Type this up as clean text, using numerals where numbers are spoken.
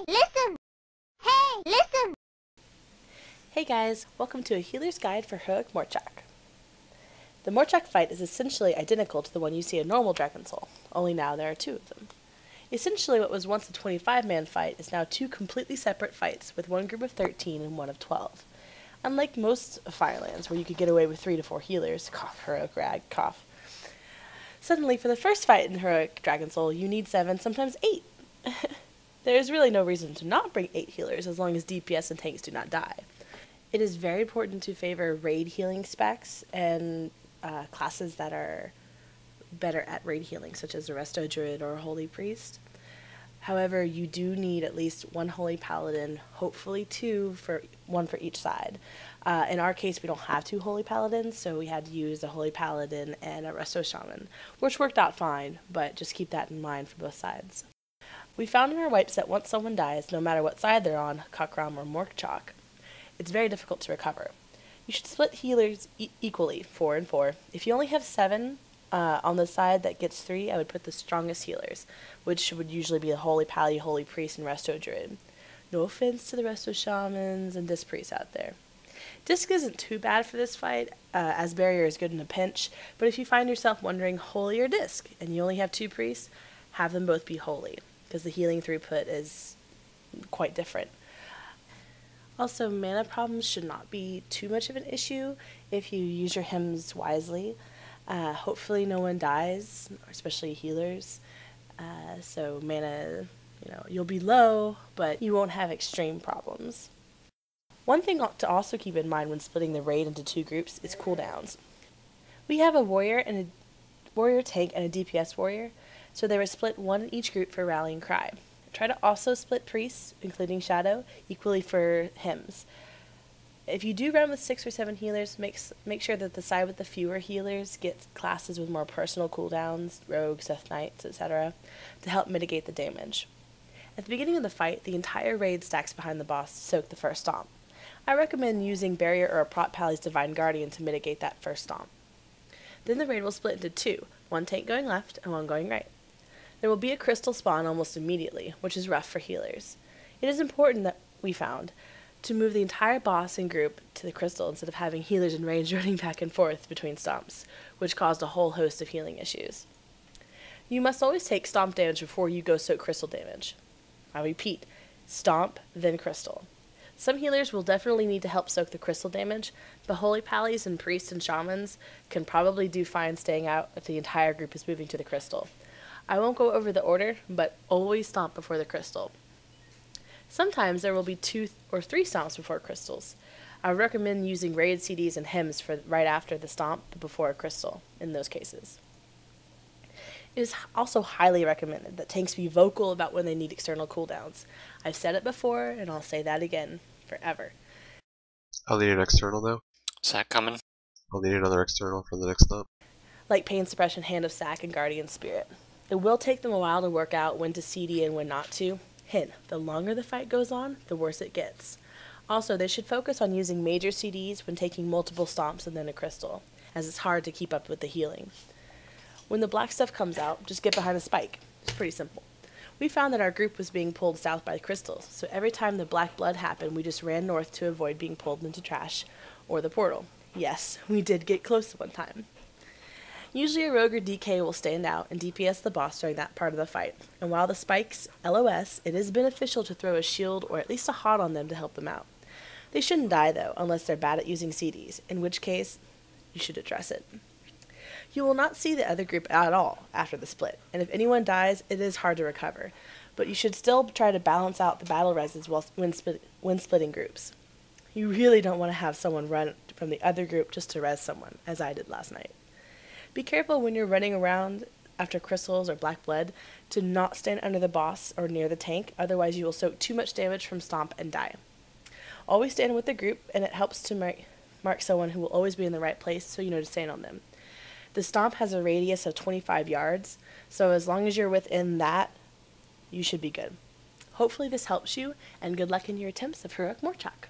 Listen! Hey, listen! Hey guys, welcome to a Healer's Guide for Heroic Mortchak. The Mortchak fight is essentially identical to the one you see in normal Dragon Soul, only now there are two of them. Essentially what was once a 25-man fight is now two completely separate fights with one group of 13 and one of 12. Unlike most Firelands, where you could get away with 3 to 4 healers, cough, heroic rag, cough. Suddenly, for the first fight in Heroic Dragon Soul, you need 7, sometimes 8. There is really no reason to not bring 8 healers as long as DPS and tanks do not die. It is very important to favor raid healing specs and classes that are better at raid healing, such as a Resto Druid or a Holy Priest. However, you do need at least 1 Holy Paladin, hopefully 2, one for each side. In our case, we don't have 2 Holy Paladins, so we had to use a Holy Paladin and a Resto Shaman, which worked out fine, but just keep that in mind for both sides. We found in our wipes that once someone dies, no matter what side they're on, Kakram or Mortchak, it's very difficult to recover. You should split healers equally, 4 and 4. If you only have 7 on the side that gets 3, I would put the strongest healers, which would usually be the Holy Pally, Holy Priest, and Resto Druid. No offense to the Resto Shamans and Disc Priests out there. Disc isn't too bad for this fight, as Barrier is good in a pinch, but if you find yourself wondering Holy or Disc, and you only have 2 priests, have them both be Holy, because the healing throughput is quite different. Also, mana problems should not be too much of an issue if you use your hymns wisely. Hopefully no one dies, especially healers. So mana, you'll be low, but you won't have extreme problems. One thing to also keep in mind when splitting the raid into 2 groups is cooldowns. We have a warrior tank and a DPS warrior, so they were split 1 in each group for Rallying Cry. Try to also split priests, including Shadow, equally for hymns. If you do run with 6 or 7 healers, make sure that the side with the fewer healers gets classes with more personal cooldowns, rogues, Death Knights, etc., to help mitigate the damage. At the beginning of the fight, the entire raid stacks behind the boss to soak the first stomp. I recommend using Barrier or a Prot Pally's Divine Guardian to mitigate that first stomp. Then the raid will split into 2, 1 tank going left and 1 going right. There will be a crystal spawn almost immediately, which is rough for healers. It is important that we found to move the entire boss and group to the crystal instead of having healers in range running back and forth between stomps, which caused a whole host of healing issues. You must always take stomp damage before you go soak crystal damage. I repeat, stomp, then crystal. Some healers will definitely need to help soak the crystal damage, but Holy Pallies and Priests and Shamans can probably do fine staying out if the entire group is moving to the crystal. I won't go over the order, but always stomp before the crystal. Sometimes there will be 2 or 3 stomps before crystals. I recommend using raid CDs and hymns for right after the stomp but before a crystal in those cases. It is also highly recommended that tanks be vocal about when they need external cooldowns. I've said it before, and I'll say that again, forever. I'll need an external though. Sack coming. I'll need another external for the next stop. Like Pain Suppression, Hand of Sack, and Guardian Spirit. It will take them a while to work out when to CD and when not to. Hint, the longer the fight goes on, the worse it gets. Also, they should focus on using major CDs when taking multiple stomps and then a crystal, as it's hard to keep up with the healing. When the black stuff comes out, just get behind a spike. It's pretty simple. We found that our group was being pulled south by the crystals, so every time the black blood happened, we just ran north to avoid being pulled into trash or the portal. Yes, we did get close one time. Usually a rogue or DK will stand out and DPS the boss during that part of the fight, and while the spikes LOS, it is beneficial to throw a shield or at least a HOT on them to help them out. They shouldn't die though, unless they're bad at using CDs, in which case, you should address it. You will not see the other group at all after the split, and if anyone dies, it is hard to recover, but you should still try to balance out the battle reses when splitting groups. You really don't want to have someone run from the other group just to res someone, as I did last night. Be careful when you're running around after crystals or black blood to not stand under the boss or near the tank, otherwise you will soak too much damage from stomp and die. Always stand with the group, and it helps to mark someone who will always be in the right place so you know to stand on them. The stomp has a radius of 25 yards, so as long as you're within that, you should be good. Hopefully this helps you, and good luck in your attempts of Heroic Mortchak.